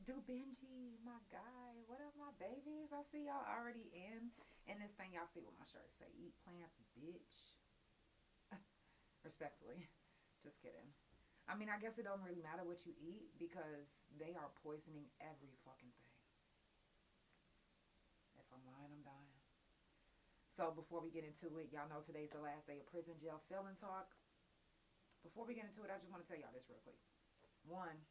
Do Benji, my guy. What up, my babies? I see y'all already in this thing. Y'all see what my shirt say? Eat plants, bitch. Respectfully. Just kidding. I mean, I guess it don't really matter what you eat because they are poisoning every fucking thing. If I'm lying, I'm dying. So before we get into it, y'all know today's the last day of prison jail felon talk. Before we get into it, I just want to tell y'all this real quick. One,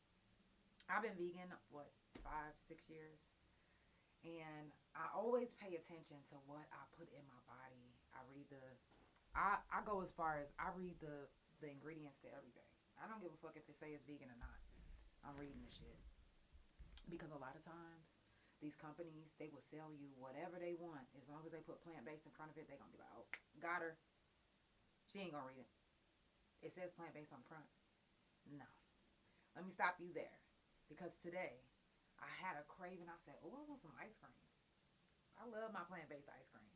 I've been vegan, what, 5, 6 years? And I always pay attention to what I put in my body. I go as far as I read the ingredients to everything. I don't give a fuck if it say it's vegan or not. I'm reading the shit. Because a lot of times, these companies, they will sell you whatever they want. As long as they put plant-based in front of it, they going to be like, oh, got her. She ain't going to read it. It says plant-based on the front. No. Let me stop you there. Because today, I had a craving. I said, oh, I want some ice cream. I love my plant-based ice cream.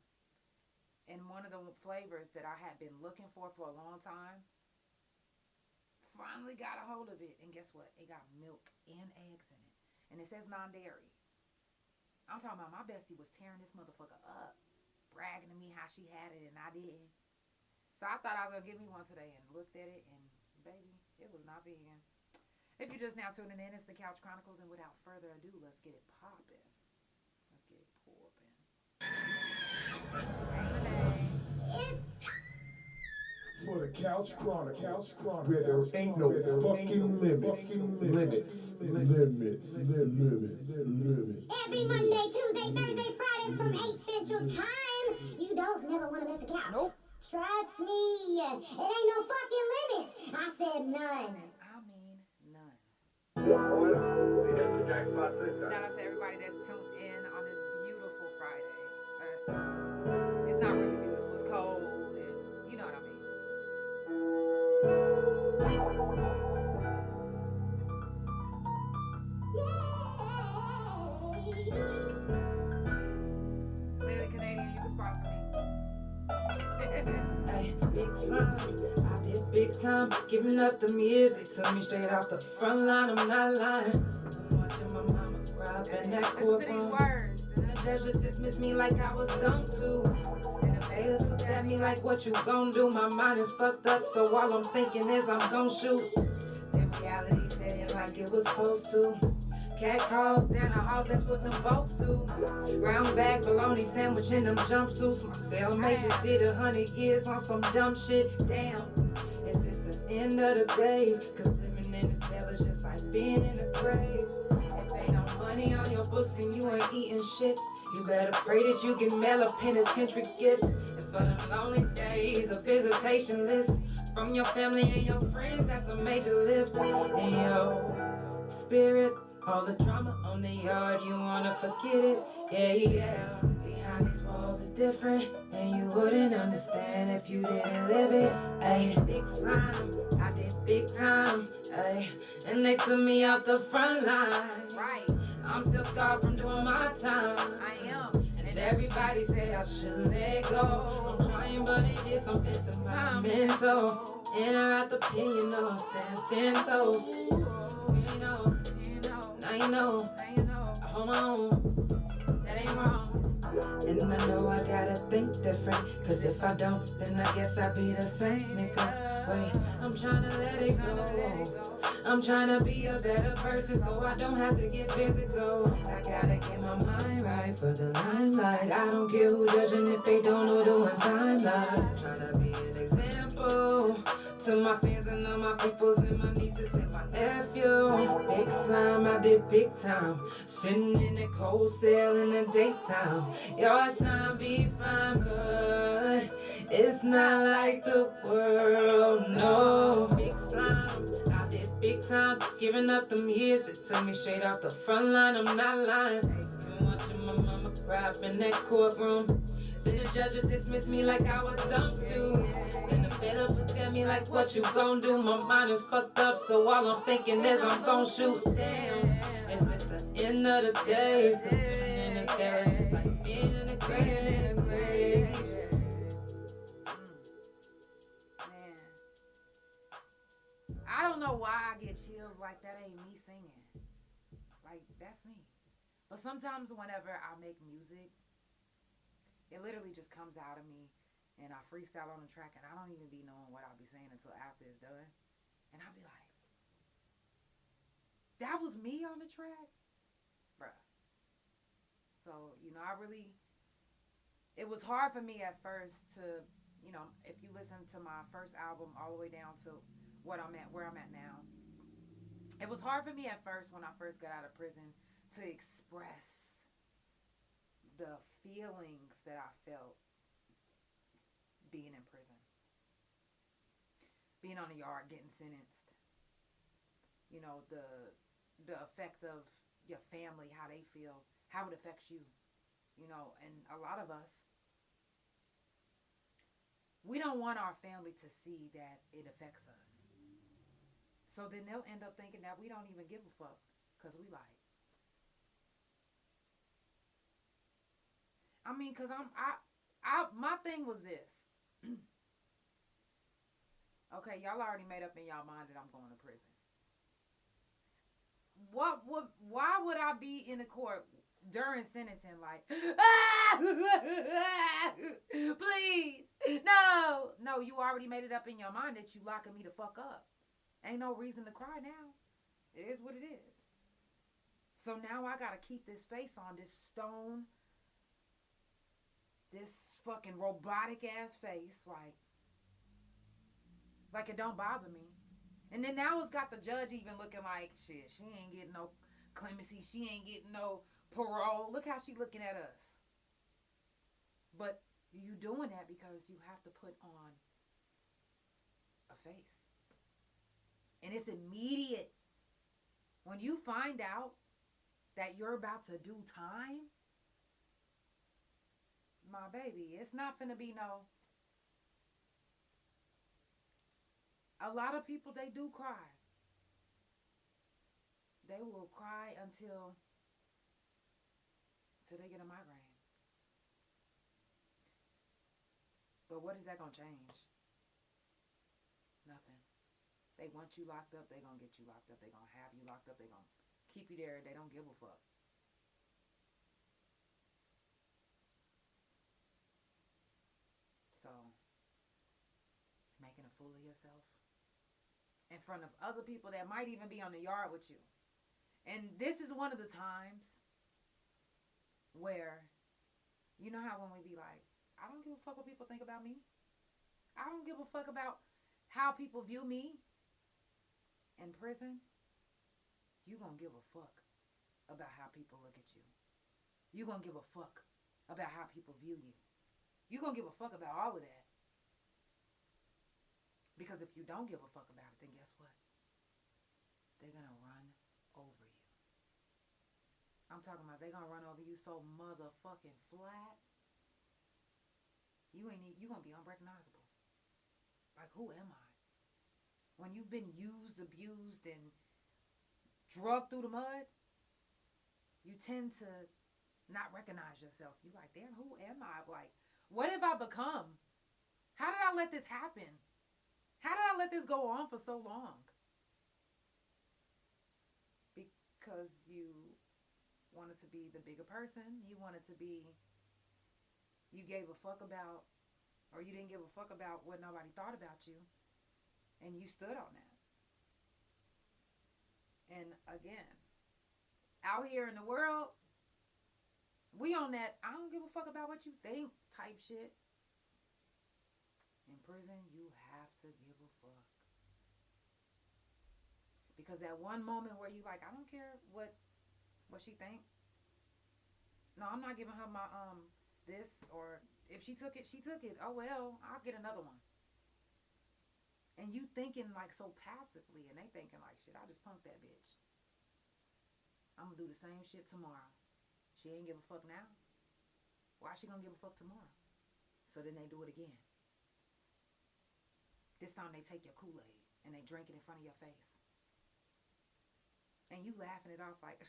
And one of the flavors that I had been looking for a long time, finally got a hold of it. And guess what? It got milk and eggs in it. And it says non-dairy. I'm talking about my bestie was tearing this motherfucker up, bragging to me how she had it and I didn't. So I thought I was going to give me one today and looked at it and, baby, it was not vegan. If you're just now tuning in, it's the Couch Chronicles, and without further ado, let's get it popping. Let's get it popping. It's for the Couch Chronicles, where there ain't no fucking limits. Every Monday, Tuesday, Thursday, Friday from 8 Central Time. You don't never want to miss a couch. Nope. Trust me, it ain't no fucking limits. I said none. And I mean none. Shout out to everybody that's tuned in on this beautiful Friday. It's not really beautiful. It's cold, and you know what I mean. Clearly Canadian, you can sponsor me. Ay, big time, I did big time, giving up the years. They took me straight off the front line, I'm not lying. I'm watching my mama cry up in that Listen to these courtroom. words. And the judge just dismissed me like I was dumb too. And the bailiff looked at me like, what you gon' do? My mind is fucked up, so all I'm thinking is I'm gon' shoot. Then reality set in like it was supposed to. Cat calls down the halls, that's what them folks do. Brown bag, bologna sandwich in them jumpsuits. My cellmate just did 100 years on some dumb shit. Damn, is this the end of the days? Cause living in the cell is just like being in a grave. If ain't no money on your books, then you ain't eating shit. You better pray that you can mail a penitentiary gift. And for them lonely days, a visitation list from your family and your friends, that's a major lift. And yo, spirit, all the drama on the yard, you wanna forget it, yeah. Behind these walls is different, and you wouldn't understand if you didn't live it, ayy. Big slime, I did big time, ayy. And they took me out the front line. Right. I'm still scarred from doing my time. I am. And everybody say I should let go. I'm trying, but it did something to my mental. In or out the pin, you know I stand 10 toes. You know. Now you know, I hold my own, that ain't wrong. And I know I gotta think different, cause if I don't, then I guess I'll be the same, nigga. Wait, I'm tryna let it go. I'm tryna be a better person so I don't have to get physical. I gotta get my mind right for the limelight. I don't care who judging if they don't know doing timeline. Tryna be an example to my fans and all my peoples and my nieces and my nephew. Big slime, I did big time. Sitting in the cold cell in the daytime. Your time be fine, but it's not like the world, no. Big slime, I did big time. Giving up them years that took me straight off the front line, I'm not lying. Been watching my mama cry up in that courtroom. Then the judges dismissed me like I was dumb too. And the bailiff looked at me like, what you gon' do? My mind is fucked up, so all I'm thinking is I'm gon' shoot. Damn, it's just the end of the days. Cause living in the cell is just like being in a grave. Man. I don't know why I get chills like that ain't me singing. Like, that's me. But sometimes whenever I make music, it literally just comes out of me, and I freestyle on the track, and I don't even be knowing what I'll be saying until after it's done. And I'll be like, that was me on the track? Bruh. So, it was hard for me at first to, if you listen to my first album all the way down to where I'm at now, it was hard for me at first when I first got out of prison to express the feelings that I felt being in prison. Being on the yard, getting sentenced. The effect of your family, how they feel, how it affects you. And a lot of us, we don't want our family to see that it affects us. So then they'll end up thinking that we don't even give a fuck because we like. Because my thing was this. Okay, y'all already made up in y'all mind that I'm going to prison. Why would I be in the court during sentencing like, please, no, you already made it up in your mind that you locking me the fuck up. Ain't no reason to cry now. It is what it is. So now I gotta keep this face on, this stone, this fucking robotic ass face, like it don't bother me. And then now it's got the judge even looking like, shit, she ain't getting no clemency, she ain't getting no parole. Look how she looking at us. But you doing that because you have to put on a face. And it's immediate. When you find out that you're about to do time, my baby, it's not finna be no. A lot of people, they do cry. They will cry until they get a migraine. But what is that gonna change? Nothing. They want you locked up, they gonna get you locked up. They gonna have you locked up, they gonna keep you there. They don't give a fuck. So, making a fool of yourself in front of other people that might even be on the yard with you. And this is one of the times where, you know how when we be like, I don't give a fuck what people think about me. I don't give a fuck about how people view me in prison. You gonna give a fuck about how people look at you. You gonna give a fuck about how people view you. You gonna give a fuck about all of that. Because if you don't give a fuck about it, then guess what? They're gonna run over you. I'm talking about they're gonna run over you so motherfucking flat. You gonna be unrecognizable. Like, who am I? When you've been used, abused, and drugged through the mud, you tend to not recognize yourself. You like, damn, who am I? Like, what have I become? How did I let this happen? How did I let this go on for so long? Because you wanted to be the bigger person. You gave a fuck about, or you didn't give a fuck about what nobody thought about you. And you stood on that. And again, out here in the world, we on that I don't give a fuck about what you think type shit. In prison, you have to give a fuck. Because that one moment where you like, I don't care what she think. No, I'm not giving her my this, or if she took it, she took it. Oh well, I'll get another one. And you thinking like so passively, and they thinking like, shit, I just punked that bitch. I'm gonna do the same shit tomorrow. She ain't give a fuck now. Why she gonna give a fuck tomorrow? So then they do it again. This time they take your Kool-Aid and they drink it in front of your face. And you laughing it off like,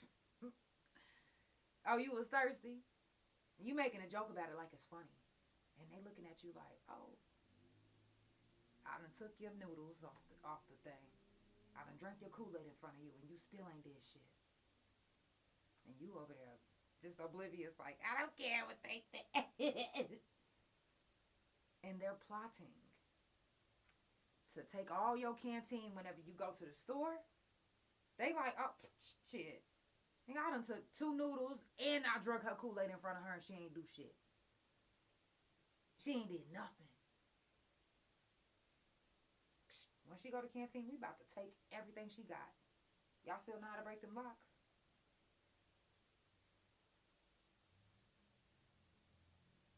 oh, you was thirsty? You making a joke about it like it's funny. And they looking at you like, oh, I done took your noodles off the thing. I done drank your Kool-Aid in front of you and you still ain't did shit. And you over there just oblivious, like, I don't care what they think. And they're plotting to take all your canteen whenever you go to the store. They like, oh, shit. I done took 2 noodles and I drunk her Kool-Aid in front of her and she ain't do shit. She ain't did nothing. When she go to canteen, we about to take everything she got. Y'all still know how to break them locks?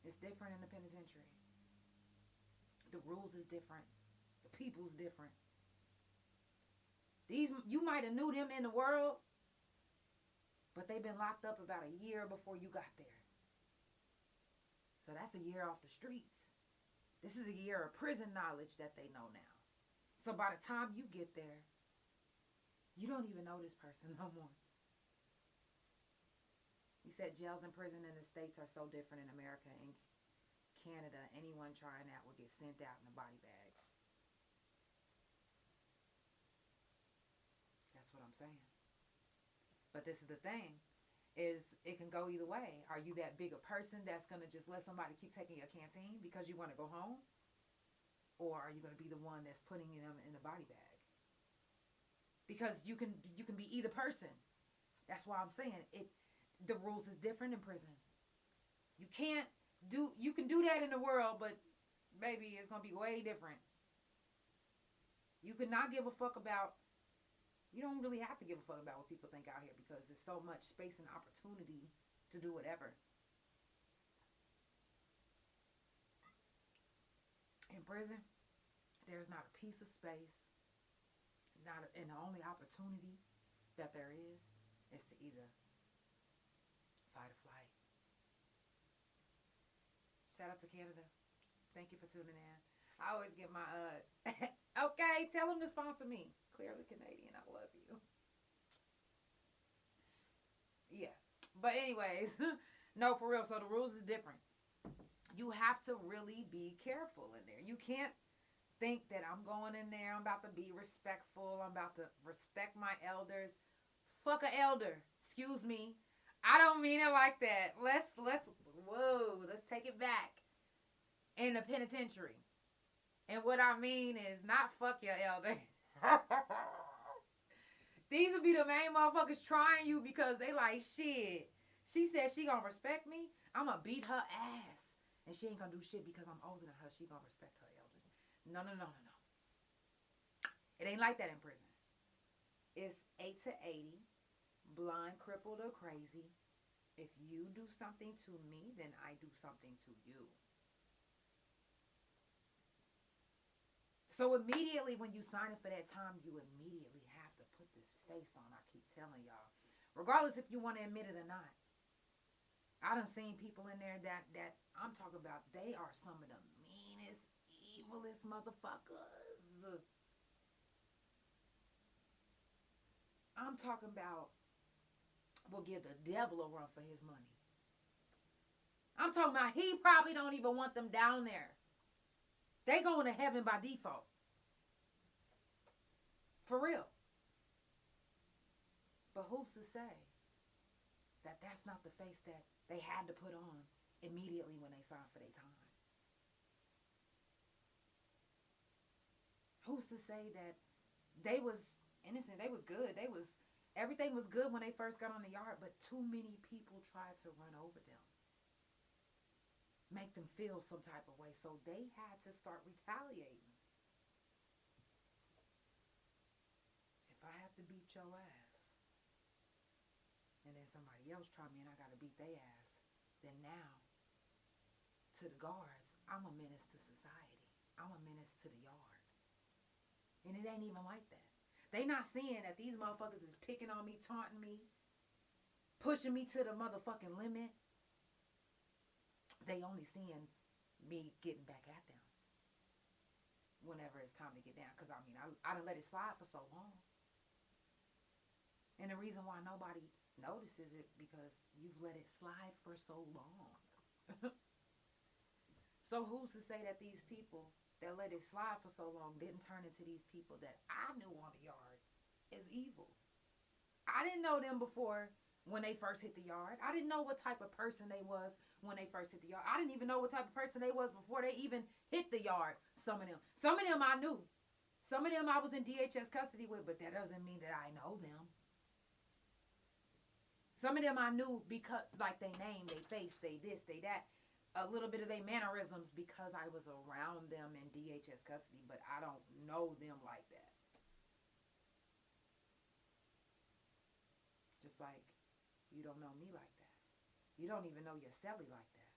It's different in the penitentiary. The rules is different. The people's different. You might have knew them in the world, but they've been locked up about a year before you got there. So that's a year off the streets. This is a year of prison knowledge that they know now. So by the time you get there, you don't even know this person no more. You said jails and prison in the States are so different in America and Canada. Anyone trying that will get sent out in a body bag. That's what I'm saying. But this is the thing, is it can go either way. Are you that big a person that's going to just let somebody keep taking your canteen because you want to go home? Or are you going to be the one that's putting them in the body bag? Because you can be either person. That's why I'm saying the rules is different in prison. You can do that in the world, but baby, it's going to be way different. You could not give a fuck about, you don't really have to give a fuck about what people think out here because there's so much space and opportunity to do whatever. In prison, there's not a piece of space, and the only opportunity that there is to either fight or flight. Shout out to Canada. Thank you for tuning in. I always get my, okay, tell them to sponsor me. Clearly Canadian, I love you. Yeah. But anyways, no, for real. So the rules is different. You have to really be careful in there. You can't think that I'm going in there, I'm about to be respectful, I'm about to respect my elders. Fuck a elder. Excuse me. I don't mean it like that. Let's take it back. In the penitentiary. And what I mean is not fuck your elder. These will be the main motherfuckers trying you because they like, shit. She said she gonna respect me. I'm gonna beat her ass. And she ain't gonna do shit because I'm older than her. She gonna respect her elders. No. It ain't like that in prison. It's 8 to 80. Blind, crippled, or crazy. If you do something to me, then I do something to you. So immediately when you sign up for that time, you immediately have to put this face on. I keep telling y'all. Regardless if you want to admit it or not. I done seen people in there that I'm talking about, they are some of the meanest, evilest motherfuckers. I'm talking about will give the devil a run for his money. I'm talking about he probably don't even want them down there. They going to heaven by default. For real. But who's to say that that's not the face that they had to put on immediately when they signed for their time? Who's to say that they was innocent, they was good, everything was good when they first got on the yard, but too many people tried to run over them. Make them feel some type of way. So they had to start retaliating. If I have to beat your ass, and then somebody else try me and I got to beat their ass, then now, to the guards, I'm a menace to society. I'm a menace to the yard. And it ain't even like that. They not seeing that these motherfuckers is picking on me, taunting me, pushing me to the motherfucking limit. They only seeing me getting back at them whenever it's time to get down. Because, I done let it slide for so long. And the reason why nobody notices it because you've let it slide for so long. So who's to say that these people that let it slide for so long didn't turn into these people that I knew on the yard as evil? I didn't know them before when they first hit the yard. I didn't know what type of person they was when they first hit the yard. I didn't even know what type of person they was before they even hit the yard, some of them. Some of them I knew. Some of them I was in DHS custody with, but that doesn't mean that I know them. Some of them I knew because, like, they name, they face, they this, they that. A little bit of their mannerisms because I was around them in DHS custody, but I don't know them like that. Just like you don't know me like that. You don't even know your celly like that.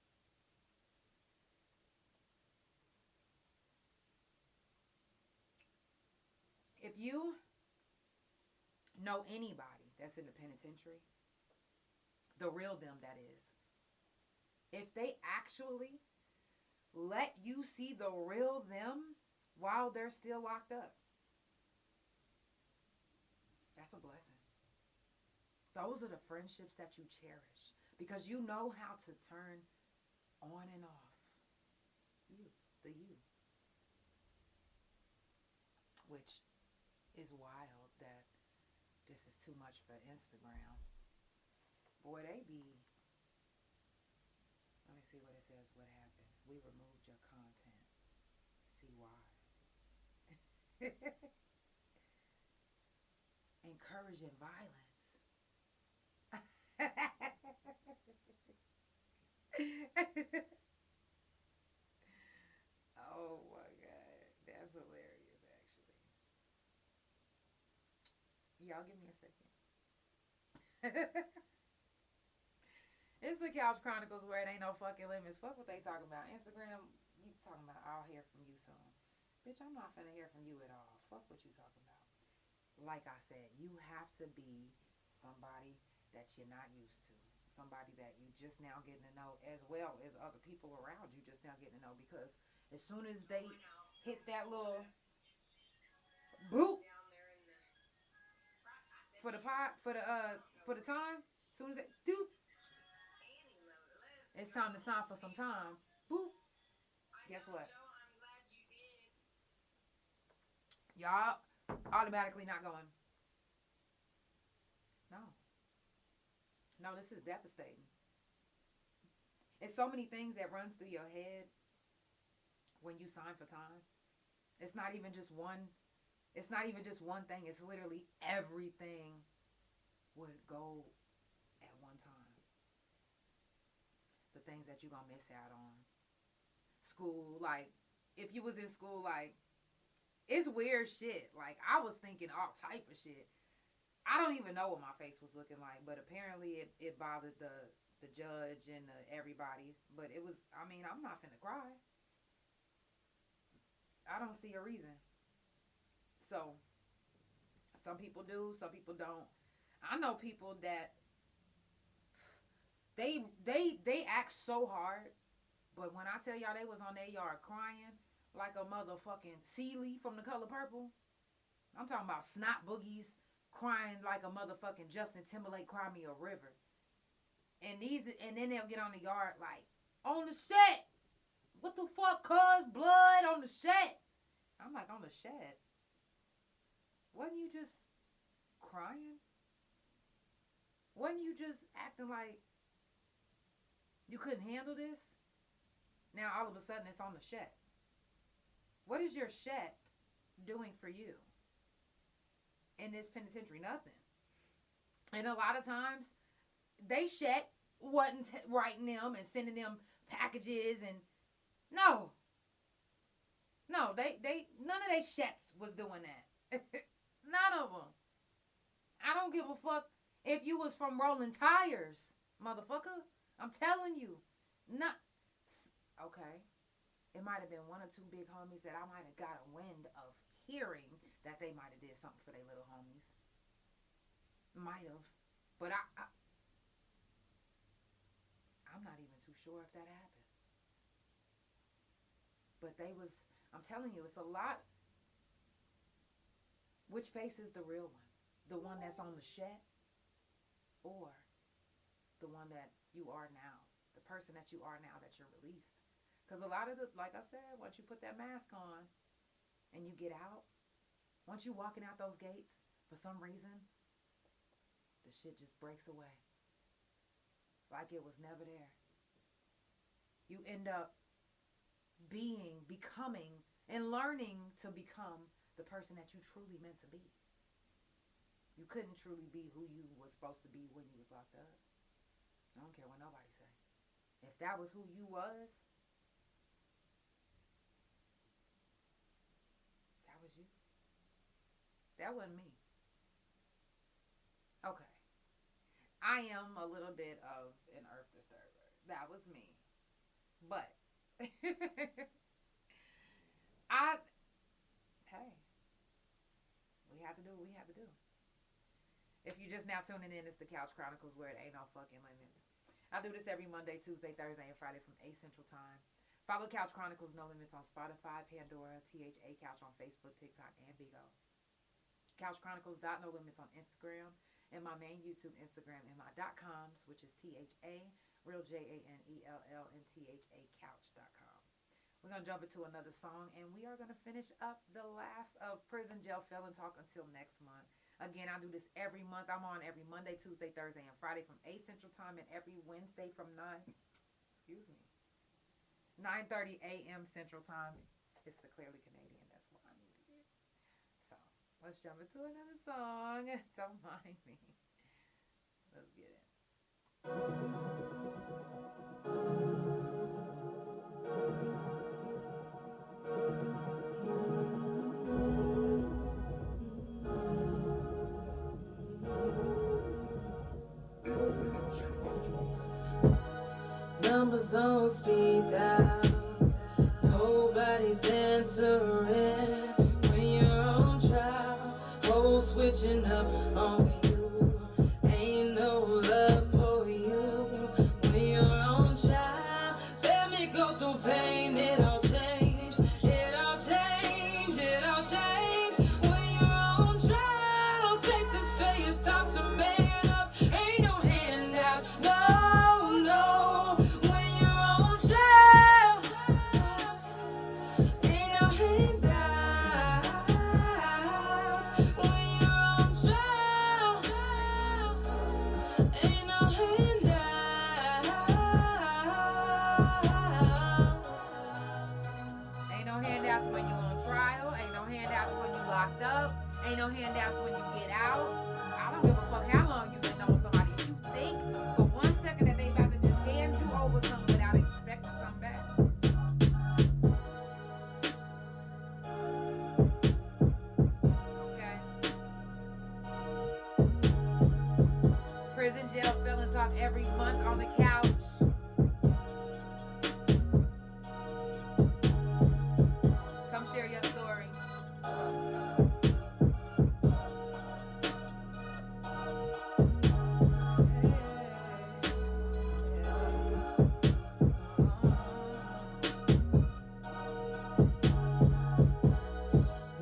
If you know anybody that's in the penitentiary, the real them that is, if they actually let you see the real them while they're still locked up, that's a blessing. Those are the friendships that you cherish because you know how to turn on and off you, the you. Which is wild that this is too much for Instagram. Boy, they be... Let me see what it says. What happened? We removed your content. See why. Encouraging violence. Oh my God. That's hilarious, actually. Y'all give me a second. It's the Couch Chronicles where it ain't no fucking limits. Fuck what they talking about. Instagram, you talking about, I'll hear from you soon. Bitch, I'm not finna hear from you at all. Fuck what you talking about. Like I said, you have to be somebody that you're not used to. Somebody that you just now getting to know, as well as other people around you just now getting to know. Because as soon as they hit that little boop for the pot, for the time, as soon as they doop, it's time to sign for some time. Boop. Guess what? Y'all automatically not going. No. No, this is devastating. It's so many things that runs through your head when you sign for time. It's not even just one. It's not even just one thing. It's literally everything would go at one time. The things that you're going to miss out on. School, like, if you was in school, like, it's weird shit. Like, I was thinking all type of shit. I don't even know what my face was looking like, but apparently it bothered the judge and everybody. But it was, I mean, I'm not finna cry. I don't see a reason. So, some people do, some people don't. I know people that they act so hard, but when I tell y'all they was on their yard crying like a motherfucking Sealy from The Color Purple, I'm talking about snot boogies crying like a motherfucking Justin Timberlake Cry Me a River. And then they'll get on the yard like, on the set. What the fuck, cuz? Blood on the set. I'm like, on the set? Wasn't you just crying? Wasn't you just acting like you couldn't handle this? Now all of a sudden it's on the shet. What is your shet doing for you in this penitentiary? Nothing. And a lot of times they shet wasn't writing them and sending them packages and no, they none of they shets was doing that. None of them. I don't give a fuck if you was from Rolling Tires, motherfucker. I'm telling you. Not okay. It might have been one or two big homies that I might have got a wind of hearing that they might have did something for their little homies. Might have. But I'm not even too sure if that happened. But I'm telling you, it's a lot. Which face is the real one? The one that's on the shed? Or the one that you are now? The person that you are now that you're released? Because a lot of like I said, once you put that mask on and you get out, once you walking out those gates, for some reason, the shit just breaks away. like it was never there. You end up becoming, and learning to become the person that you truly meant to be. You couldn't truly be who you was supposed to be when you was locked up. I don't care what nobody say. If that was who you was, that was you. That wasn't me. Okay. I am a little bit of an earth disturber. That was me. But hey, we have to do what we have to do. If you're just now tuning in, it's the Couch Chronicles, where it ain't no fucking limits. I do this every Monday, Tuesday, Thursday, and Friday from 8 Central Time. Follow Couch Chronicles No Limits on Spotify, Pandora, THA Couch on Facebook, TikTok, and Bigo. Couch Chronicles No Limits on Instagram, and my main YouTube Instagram, and my .coms, which is THA, real JANELL, and THA Couch.com. We're going to jump into another song, and we are going to finish up the last of Prison Jail Felon Talk until next month. Again, I do this every month. I'm on every Monday, Tuesday, Thursday, and Friday from 8 Central Time, and every Wednesday from 9:30 a.m. Central Time. It's the Clearly Canadian. That's why I needed it. So, let's jump into another song. Don't mind me. Let's get it. Numbers on speed dial, nobody's answering. When you're on trial, whole switching up on you. Ain't no love for you. When you're on trial, let me go through pain. It all change, it all change, it all change. When you're on trial, safe to say it's time to man up. Ain't no handout, no. Ain't no handouts when you get out. I don't give a fuck how long you've been knowing somebody. If you think for 1 second that they about to just hand you over something without expecting something back. Okay. Prison Jail Felon Talk every month on the couch. Come share your story.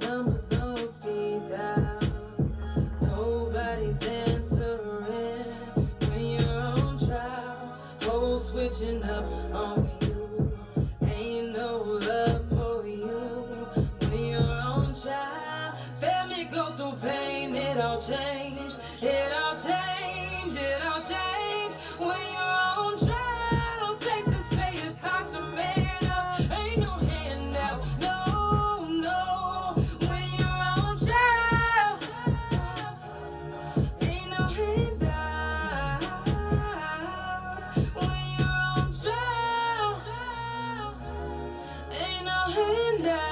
Numbers on speed dial, nobody's answering. When you're on trial, whole switching up on you. Ain't no love for you. When you're on trial, let me go through pain. It all change, it all change, it all change. When you're on trial, safe to say it's time to man up. Ain't no handouts, no. When you're on trial, ain't no handouts. When you're on trial, ain't no handouts.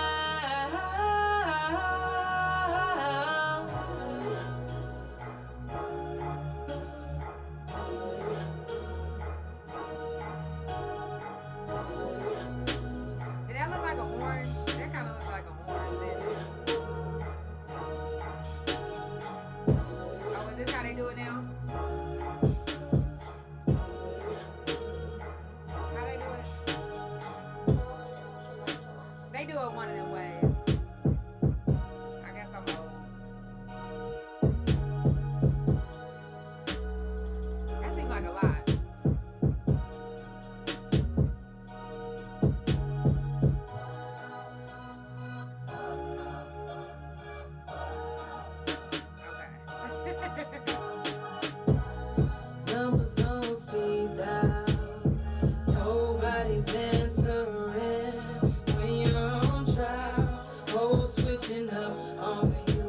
switching up on you.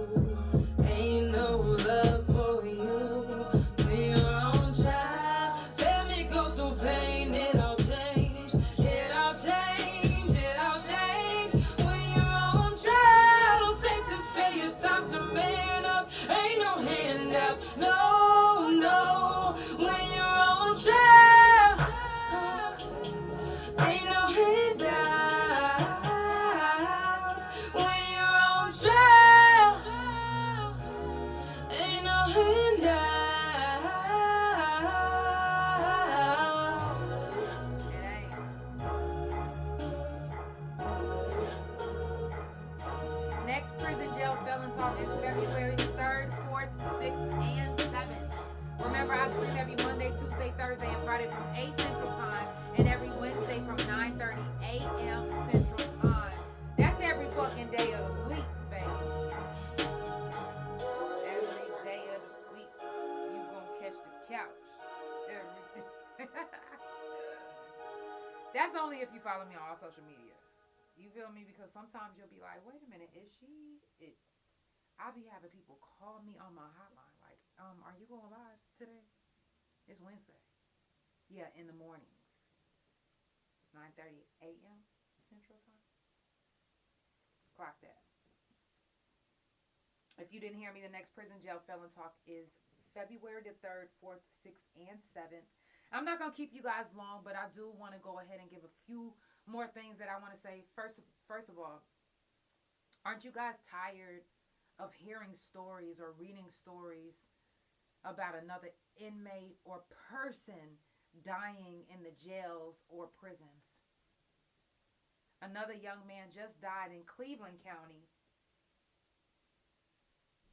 Ain't no love for you when you're on trial. Let me go through pain, it all change. It all change, it all change when you're on trial. Safe to say it's time to man up. Ain't no handouts, no, no. When you're on trial, ain't no handouts. When you're on trial, ain't no handouts. It ain't. Next prison jail felon talk is February 3rd, 4th, 6th, and 7th. Remember, I stream every Monday, Tuesday, Thursday, and Friday from 8 Central Time, and every Wednesday from 9:30 a.m. Central Time. That's every fucking day of the week, baby. Every day of the week, you gonna catch the couch. Every day. That's only if you follow me on all social media. You feel me? Because sometimes you'll be like, wait a minute, is she? I be having people call me on my hotline like, are you going live today? It's Wednesday. Yeah, in the mornings. 9:30 a.m. Central Time. Clock that. If you didn't hear me, the next prison jail felon talk is February the 3rd, 4th, 6th, and 7th. I'm not going to keep you guys long, but I do want to go ahead and give a few more things that I want to say. First of all, aren't you guys tired of hearing stories or reading stories about another inmate or person dying in the jails or prisons? Another young man just died in Cleveland County.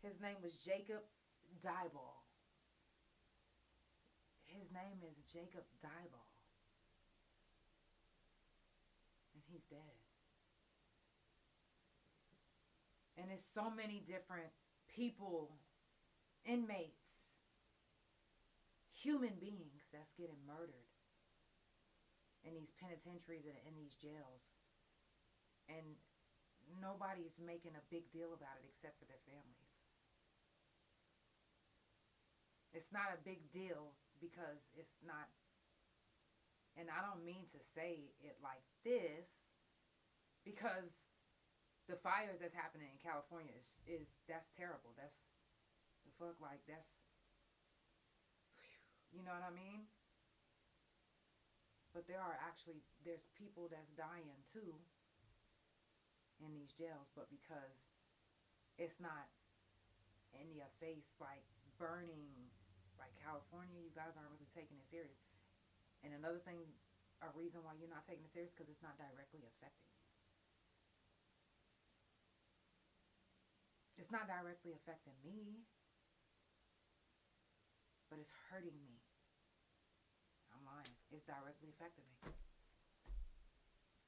His name was Jacob Dyball. His name is Jacob Dyball. And he's dead. And it's so many different people, inmates, human beings that's getting murdered in these penitentiaries and in these jails. And nobody's making a big deal about it except for their families. It's not a big deal because it's not, and I don't mean to say it like this, because the fires that's happening in California is that's terrible. That's the fuck, like that's, you know what I mean? But there's people that's dying too in these jails, but because it's not in your face like burning like California, you guys aren't really taking it serious. And another thing, a reason why you're not taking it serious, because it's not directly affecting you. It's not directly affecting me, but it's hurting me. I'm lying. It's directly affecting me.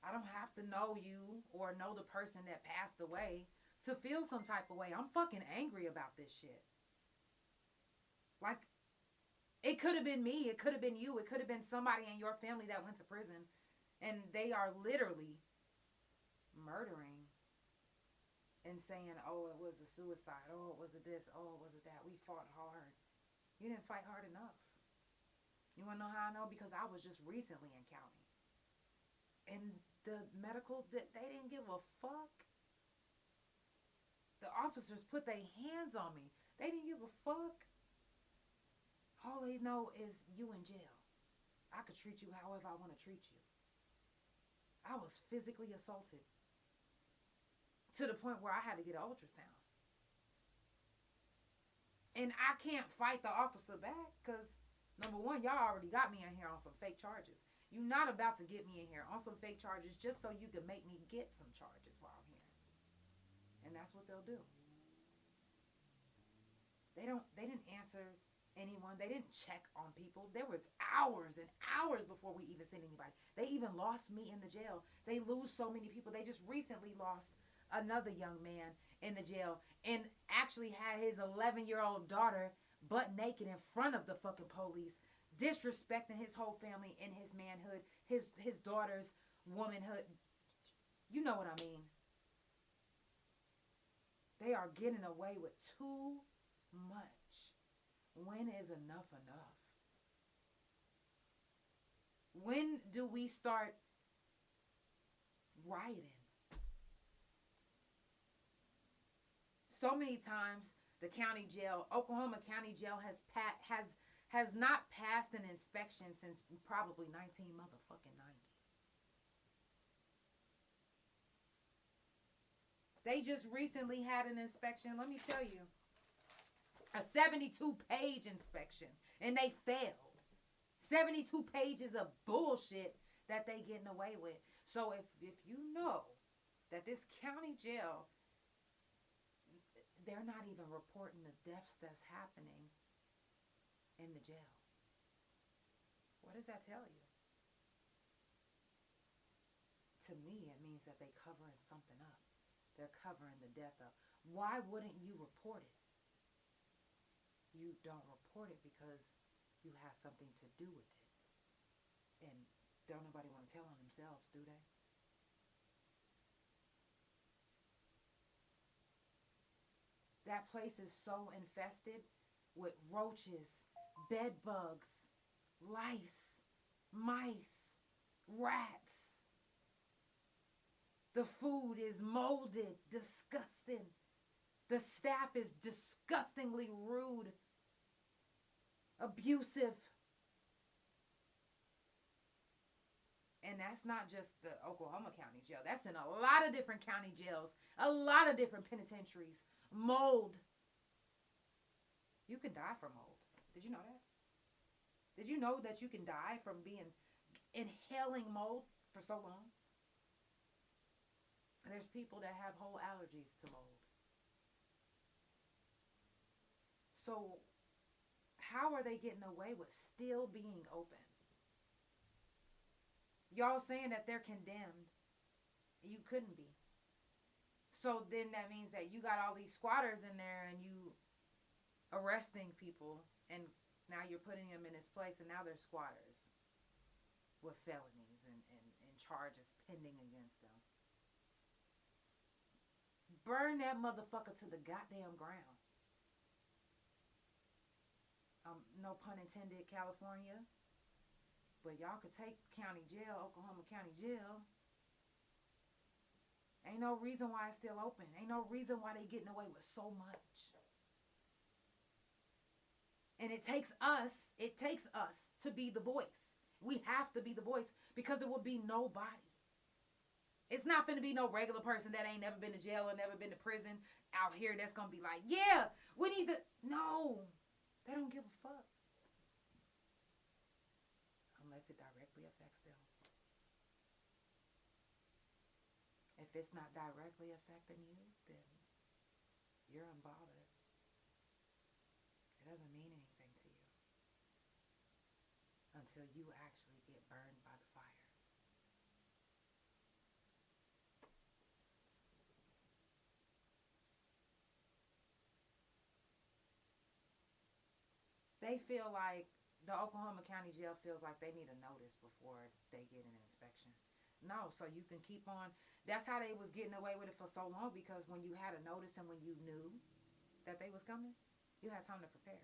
I don't have to know you or know the person that passed away to feel some type of way. I'm fucking angry about this shit. Like, it could have been me. It could have been you. It could have been somebody in your family that went to prison. And they are literally murdering and saying, oh, it was a suicide. Oh, it was a this. Oh, it was a that. We fought hard. You didn't fight hard enough. You want to know how I know? Because I was just recently in county. And the medical, they didn't give a fuck. The officers put their hands on me. They didn't give a fuck. All they know is you in jail. I could treat you however I want to treat you. I was physically assaulted to the point where I had to get an ultrasound. And I can't fight the officer back because, number one, y'all already got me in here on some fake charges. You're not about to get me in here on some fake charges just so you can make me get some charges while I'm here. And that's what they'll do. They didn't answer anyone. They didn't check on people. There was hours and hours before we even sent anybody. They even lost me in the jail. They lose so many people. They just recently lost another young man in the jail and actually had his 11-year-old daughter butt naked in front of the fucking police, disrespecting his whole family and his manhood, his daughter's womanhood. You know what I mean. They are getting away with too much. When is enough enough? When do we start rioting? So many times the county jail, Oklahoma County Jail has not passed an inspection since probably 19 motherfucking 90. They just recently had an inspection, let me tell you, a 72-page inspection, and they failed. 72 pages of bullshit that they getting away with. So if you know that this county jail, they're not even reporting the deaths that's happening in the jail. What does that tell you? To me, it means that they're covering something up. They're covering the death up. Why wouldn't you report it? You don't report it because you have something to do with it. And don't nobody want to tell on themselves, do they? That place is so infested with roaches, bed bugs, lice, mice, rats. The food is molded, disgusting. The staff is disgustingly rude, abusive. And that's not just the Oklahoma County Jail. That's in a lot of different county jails, a lot of different penitentiaries. Mold. You can die from mold. Did you know that? Did you know that you can die from inhaling mold for so long? And there's people that have whole allergies to mold. So how are they getting away with still being open? Y'all saying that they're condemned. You couldn't be. So then that means that you got all these squatters in there and you arresting people, and now you're putting them in this place, and now they're squatters with felonies and charges pending against them. Burn that motherfucker to the goddamn ground. No pun intended, California. But y'all could take county jail, Oklahoma County Jail. Ain't no reason why it's still open. Ain't no reason why they getting away with so much. And it takes us to be the voice. We have to be the voice because it will be nobody. It's not finna be no regular person that ain't never been to jail or never been to prison out here that's gonna be like, yeah, we need to. No, they don't give a fuck. Unless it directly affects them. If it's not directly affecting you, then you're unbothered. It doesn't mean anything to you until you actually get burned by the fire. They feel like, the Oklahoma County Jail feels like they need a notice before they get an inspection. No, so you can keep on. That's how they was getting away with it for so long, because when you had a notice and when you knew that they was coming, you had time to prepare.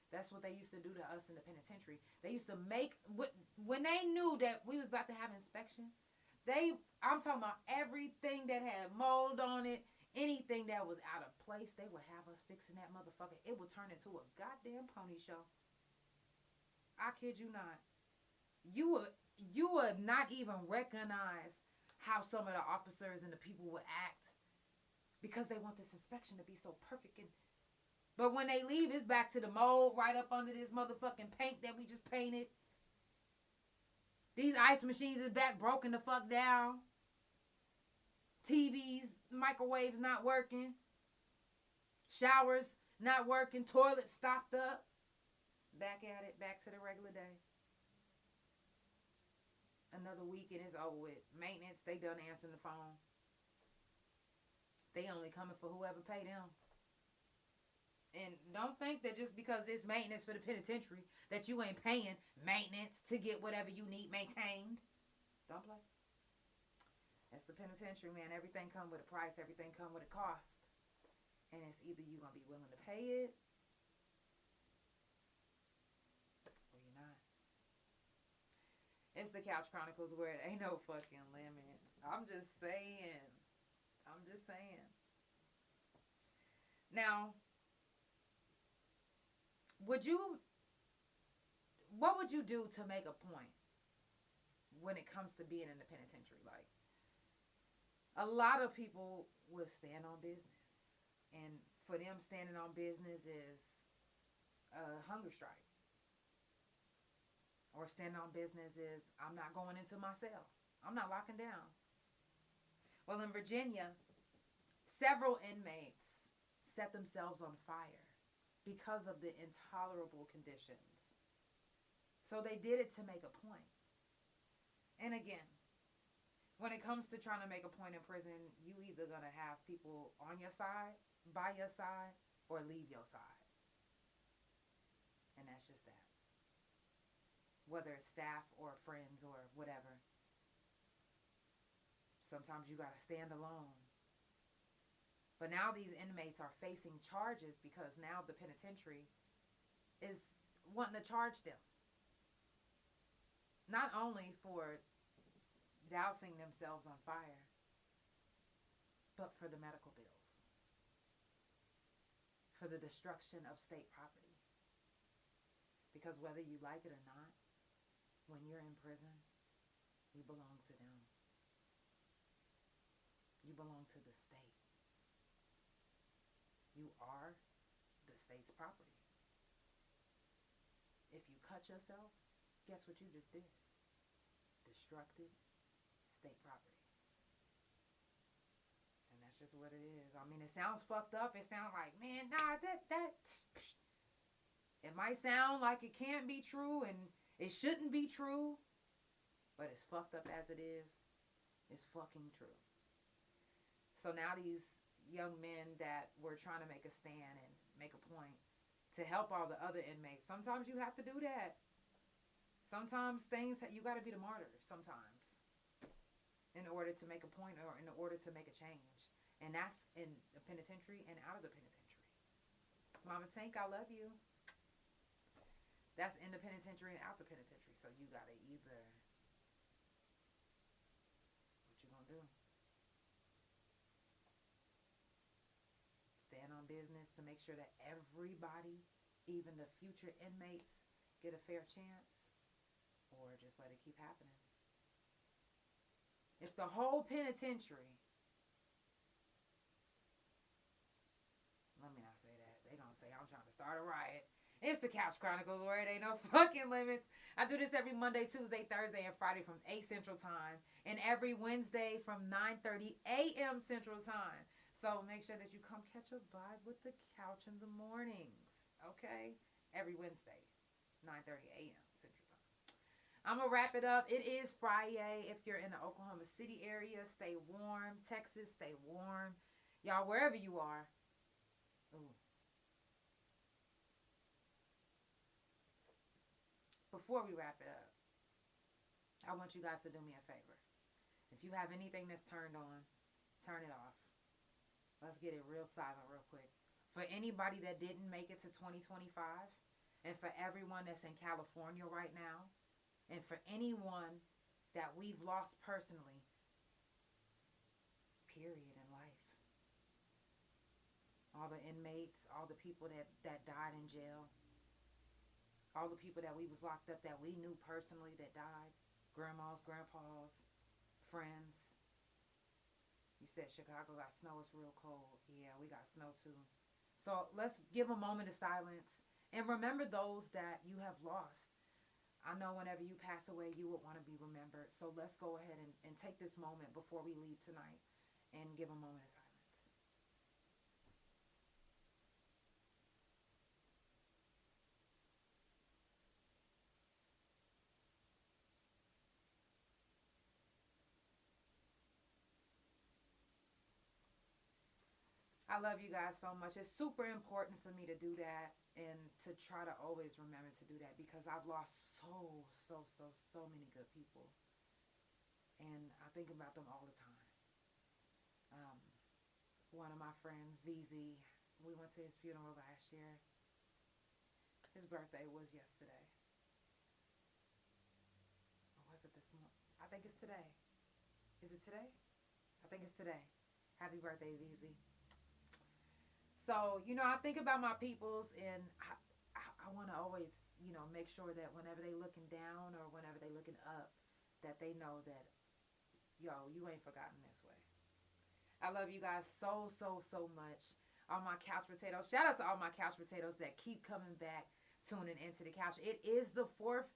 That's what they used to do to us in the penitentiary. They used to make, when they knew that we was about to have inspection, I'm talking about everything that had mold on it, anything that was out of place, they would have us fixing that motherfucker. It would turn into a goddamn pony show. I kid you not. You would not even recognize how some of the officers and the people would act because they want this inspection to be so perfect. But when they leave, it's back to the mold right up under this motherfucking paint that we just painted. These ice machines is back broken the fuck down. TVs, microwaves not working. Showers not working. Toilets stopped up. Back at it. Back to the regular day. Another week and it's over with. Maintenance, they done answering the phone. They only coming for whoever pay them. And don't think that just because it's maintenance for the penitentiary that you ain't paying maintenance to get whatever you need maintained. Don't play. That's the penitentiary, man. Everything come with a price. Everything come with a cost. And it's either you're going to be willing to pay it or you're not. It's the Couch Chronicles where it ain't no fucking limits. I'm just saying. Now, what would you do to make a point when it comes to being in the penitentiary? Like, a lot of people will stand on business. And for them, standing on business is a hunger strike. Or standing on business is, I'm not going into my cell. I'm not locking down. Well, in Virginia, several inmates set themselves on fire because of the intolerable conditions. So they did it to make a point. And again, when it comes to trying to make a point in prison, you either going to have people on your side, by your side, or leave your side. And that's just that. Whether it's staff or friends or whatever. Sometimes you got to stand alone. But now these inmates are facing charges because now the penitentiary is wanting to charge them. Not only for dousing themselves on fire, but for the medical bills. For the destruction of state property. Because whether you like it or not, when you're in prison, you belong to them. You belong to the state. You are the state's property. If you cut yourself, guess what you just did? Destructed state property. And that's just what it is. I mean, it sounds fucked up. It sounds like, man, nah, it might sound like it can't be true and it shouldn't be true, but as fucked up as it is, it's fucking true. So now these young men that were trying to make a stand and make a point to help all the other inmates, sometimes you have to do that. Sometimes you got to be the martyr sometimes in order to make a point or in order to make a change. And that's in the penitentiary and out of the penitentiary. Mama Tank, I love you. That's in the penitentiary and out the penitentiary. So you got to either, what you going to do? Stand on business to make sure that everybody, even the future inmates, get a fair chance, or just let it keep happening. If the whole penitentiary, let me not say that. They going to say I'm trying to start a riot. It's the Couch Chronicles where it ain't no fucking limits. I do this every Monday, Tuesday, Thursday, and Friday from 8 Central Time. And every Wednesday from 9:30 a.m. Central Time. So make sure that you come catch a vibe with the couch in the mornings. Okay? Every Wednesday, 9:30 a.m. Central Time. I'm going to wrap it up. It is Friday. If you're in the Oklahoma City area, stay warm. Texas, stay warm. Y'all, wherever you are. Ooh. Before we wrap it up, I want you guys to do me a favor. If you have anything that's turned on, turn it off. Let's get it real silent real quick. For anybody that didn't make it to 2025, and for everyone that's in California right now, and for anyone that we've lost personally, period, in life. All the inmates, all the people that died in jail, all the people that we was locked up that we knew personally that died, grandmas, grandpas, friends. You said Chicago got snow, it's real cold. Yeah, we got snow too. So let's give a moment of silence and remember those that you have lost. I know whenever you pass away, you would want to be remembered. So let's go ahead and take this moment before we leave tonight and give a moment of silence. I love you guys so much. It's super important for me to do that and to try to always remember to do that because I've lost so many good people. And I think about them all the time. One of my friends, VZ, We went to his funeral last year. His birthday was yesterday. Or was it this month? I think it's today. Is it today? I think it's today. Happy birthday, VZ. So, I think about my peoples, and I want to always, make sure that whenever they looking down or whenever they looking up, that they know that, you ain't forgotten this way. I love you guys so, so, so much. All my couch potatoes. Shout out to all my couch potatoes that keep coming back, tuning into the couch. It is the 4th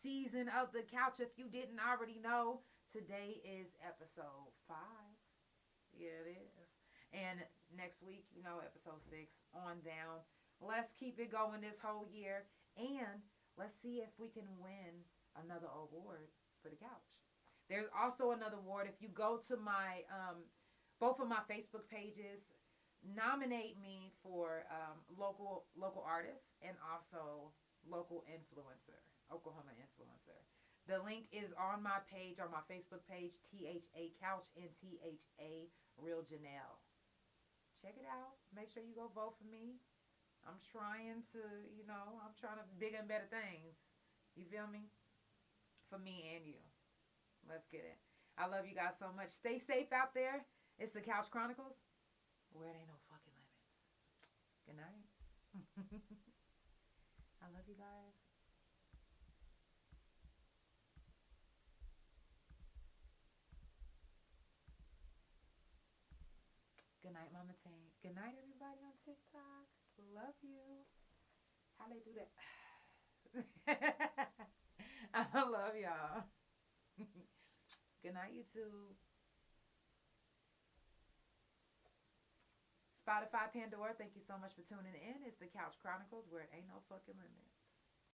season of the couch. If you didn't already know, today is episode 5. Yeah, it is. And next week, episode 6 on down. Let's keep it going this whole year. And let's see if we can win another award for the couch. There's also another award. If you go to my, both of my Facebook pages, nominate me for local artists and also local influencer, Oklahoma influencer. The link is on my page, on my Facebook page, THA Couch and THA Real Janelle. Check it out. Make sure you go vote for me. I'm trying to, I'm trying to bigger and better things. You feel me? For me and you. Let's get it. I love you guys so much. Stay safe out there. It's the Couch Chronicles, where it ain't no fucking limits. Good night. I love you guys. Good night, Mama Tank. Good night, everybody on TikTok. Love you. How they do that? I love y'all. Good night, YouTube. Spotify Pandora, thank you so much for tuning in. It's the Couch Chronicles, where it ain't no fucking limits.